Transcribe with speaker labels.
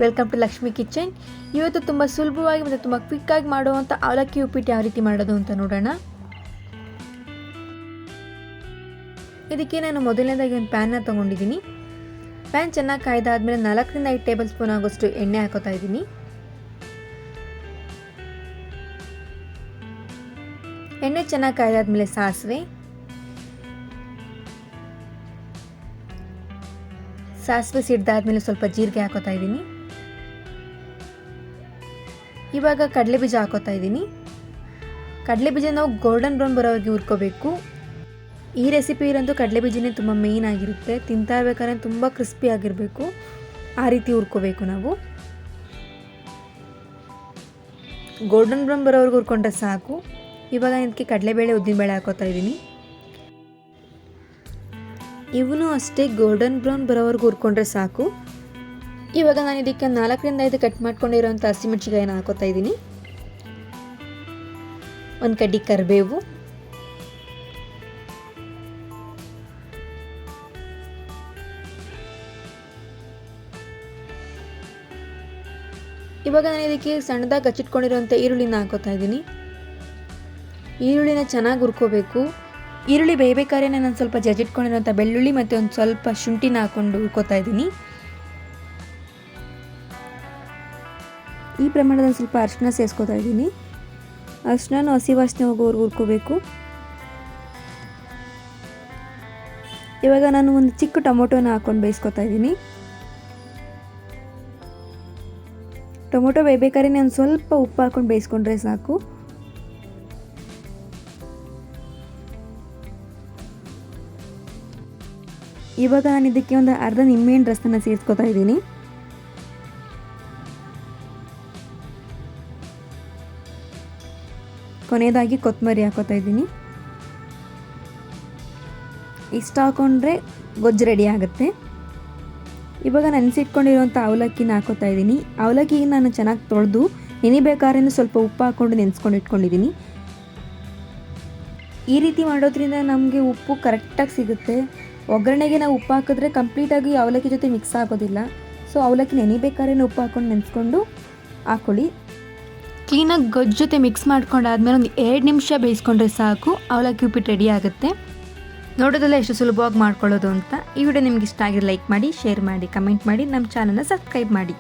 Speaker 1: Welcome to Lakshmi kitchen. ಇವತ್ತು ತುಂಬ ಸುಲಭವಾಗಿ ಮತ್ತು ತುಂಬ ಕ್ವಿಕ್ಕಾಗಿ ಮಾಡುವಂಥ ಅವಲಕ್ಕಿ ಉಪ್ಪಿಟ್ಟು ಯಾವ ರೀತಿ ಮಾಡೋದು ಅಂತ ನೋಡೋಣ. ಇದಕ್ಕೆ ನಾನು ಮೊದಲನೇದಾಗಿ ಒಂದು ಪ್ಯಾನ್ನ ತೊಗೊಂಡಿದ್ದೀನಿ. ಪ್ಯಾನ್ ಚೆನ್ನಾಗಿ ಕಾಯ್ದಾದ್ಮೇಲೆ 4 ರಿಂದ 5 ಟೇಬಲ್ ಸ್ಪೂನ್ ಆಗೋಷ್ಟು ಎಣ್ಣೆ ಹಾಕೋತಾ ಇದ್ದೀನಿ. ಎಣ್ಣೆ ಚೆನ್ನಾಗಿ ಕಾಯ್ದಾದ್ಮೇಲೆ ಸಾಸಿವೆ ಸಿಡ್ದಾದ್ಮೇಲೆ ಸ್ವಲ್ಪ ಜೀರಿಗೆ ಹಾಕೋತಾ ಇದ್ದೀನಿ. ಇವಾಗ ಕಡಲೆ ಬೀಜ ಹಾಕೋತಾ ಇದ್ದೀನಿ. ಕಡಲೆ ಬೀಜ ನಾವು ಗೋಲ್ಡನ್ ಬ್ರೌನ್ ಬರೋವರೆಗೆ ಹುರ್ಕೋಬೇಕು. ಈ ರೆಸಿಪಿ ಇರೋಂತೂ ಕಡಲೆ ಬೀಜನೇ ತುಂಬ ಮೇಯ್ನ್ ಆಗಿರುತ್ತೆ. ತಿಂತಾ ಇರ್ಬೇಕಾದ್ರೆ ತುಂಬ ಕ್ರಿಸ್ಪಿ ಆಗಿರಬೇಕು, ಆ ರೀತಿ ಹುರ್ಕೋಬೇಕು ನಾವು. ಗೋಲ್ಡನ್ ಬ್ರೌನ್ ಬರೋವರೆಗೆ ಹುರ್ಕೊಂಡ್ರೆ ಸಾಕು. ಇವಾಗ ಇದಕ್ಕೆ ಕಡಲೆಬೇಳೆ ಉದ್ದಿನಬೇಳೆ ಹಾಕೋತಾ ಇದ್ದೀನಿ. ಇವನು ಅಷ್ಟೇ ಗೋಲ್ಡನ್ ಬ್ರೌನ್ ಬರೋವರೆಗೂ ಹುರ್ಕೊಂಡ್ರೆ ಸಾಕು. ಇವಾಗ ನಾನು ಇದಕ್ಕೆ 4 ರಿಂದ 5 ಕಟ್ ಮಾಡ್ಕೊಂಡಿರೋಂಥ ಹಸಿಮೆಣಸಿನಕಾಯಿನ ಹಾಕೋತಾ ಇದ್ದೀನಿ. ಒಂದು ಕಡ್ಡಿ ಕರಿಬೇವು, ಇವಾಗ ನಾನು ಇದಕ್ಕೆ ಸಣ್ಣದಾಗಿ ಹಚ್ಚಿಟ್ಕೊಂಡಿರೋಂಥ ಈರುಳ್ಳಿನ ಹಾಕೋತಾ ಇದ್ದೀನಿ. ಈರುಳ್ಳಿನ ಚೆನ್ನಾಗಿ ಹುರ್ಕೋಬೇಕು. ಈರುಳ್ಳಿ ಬೇಯಬೇಕಾದ್ರೆ ನಾನು ಸ್ವಲ್ಪ ಜಜ್ಜಿಟ್ಕೊಂಡಿರೋಂಥ ಬೆಳ್ಳುಳ್ಳಿ ಮತ್ತು ಒಂದು ಸ್ವಲ್ಪ ಶುಂಠಿನ ಹಾಕ್ಕೊಂಡು ಹುರ್ಕೋತಾ ಇದ್ದೀನಿ. ಈ ಪ್ರಮಾಣದ ಸ್ವಲ್ಪ ಅರಿಶಿನ ಸೇರಿಸ್ಕೋತಾ ಇದ್ದೀನಿ. ಅರಿಶಿನ ಹಸಿ ವಾಸನೆ ಹೋಗೋವರೆಗೂ ಹುರ್ಕೋಬೇಕು. ಇವಾಗ ನಾನು ಒಂದು ಚಿಕ್ಕ ಟೊಮೊಟೊನ ಹಾಕ್ಕೊಂಡು ಬೇಯಿಸ್ಕೊತಾ ಇದ್ದೀನಿ. ಟೊಮೊಟೊ ಬೇಯಬೇಕಾದ್ರೆ ನಾನು ಸ್ವಲ್ಪ ಉಪ್ಪು ಹಾಕ್ಕೊಂಡು ಬೇಯಿಸ್ಕೊಂಡ್ರೆ ಸಾಕು. ಇವಾಗ ನಾನು ಇದಕ್ಕೆ ಒಂದು ಅರ್ಧ ನಿಂಬೆಹಣ್ಣು ರಸನ ಸೇರಿಸ್ಕೊತಾ ಇದ್ದೀನಿ. ಕೊನೆಯದಾಗಿ ಕೊತ್ತಂಬರಿ ಹಾಕೋತಾ ಇದ್ದೀನಿ. ಇಷ್ಟು ಹಾಕೊಂಡ್ರೆ ಗೊಜ್ಜು ರೆಡಿ ಆಗುತ್ತೆ. ಇವಾಗ ನೆನೆಸಿಟ್ಕೊಂಡಿರುವಂಥ ಅವಲಕ್ಕಿನ ಹಾಕೋತಾ ಇದ್ದೀನಿ. ಅವಲಕ್ಕಿಗೆ ನಾನು ಚೆನ್ನಾಗಿ ತೊಳೆದು ನೆನಿಬೇಕಾದ್ರಿಂದ ಸ್ವಲ್ಪ ಉಪ್ಪು ಹಾಕ್ಕೊಂಡು ನೆನೆಸ್ಕೊಂಡು ಇಟ್ಕೊಂಡಿದ್ದೀನಿ. ಈ ರೀತಿ ಮಾಡೋದ್ರಿಂದ ನಮಗೆ ಉಪ್ಪು ಕರೆಕ್ಟಾಗಿ ಸಿಗುತ್ತೆ. ಒಗ್ಗರಣೆಗೆ ನಾವು ಉಪ್ಪು ಹಾಕಿದ್ರೆ ಕಂಪ್ಲೀಟಾಗಿ ಅವಲಕ್ಕಿ ಜೊತೆ ಮಿಕ್ಸ್ ಆಗೋದಿಲ್ಲ. ಸೊ ಅವಲಕ್ಕಿ ನೆನಿಬೇಕಾದ್ರೆ ಉಪ್ಪು ಹಾಕ್ಕೊಂಡು ನೆನೆಸ್ಕೊಂಡು ಹಾಕ್ಕೊಳ್ಳಿ. ಕ್ಲೀನಾಗಿ ಗೊಜ್ಜು ಜೊತೆ ಮಿಕ್ಸ್ ಮಾಡ್ಕೊಂಡಾದ್ಮೇಲೆ ಒಂದು 2 ನಿಮಿಷ ಬೇಯಿಸ್ಕೊಂಡ್ರೆ ಸಾಕು, ಅವಲಕ್ಕಿ ಉಪ್ಪಿಟ್ಟು ರೆಡಿ ಆಗುತ್ತೆ. ನೋಡೋದಲ್ಲ ಎಷ್ಟು ಸುಲಭವಾಗಿ ಮಾಡ್ಕೊಳ್ಳೋದು ಅಂತ. ಈ ವಿಡಿಯೋ ನಿಮ್ಗೆ ಇಷ್ಟ ಆಗಿದ್ರೆ ಲೈಕ್ ಮಾಡಿ, ಶೇರ್ ಮಾಡಿ, ಕಮೆಂಟ್ ಮಾಡಿ, ನಮ್ಮ ಚಾನಲ್ನ ಸಬ್ಸ್ಕ್ರೈಬ್ ಮಾಡಿ.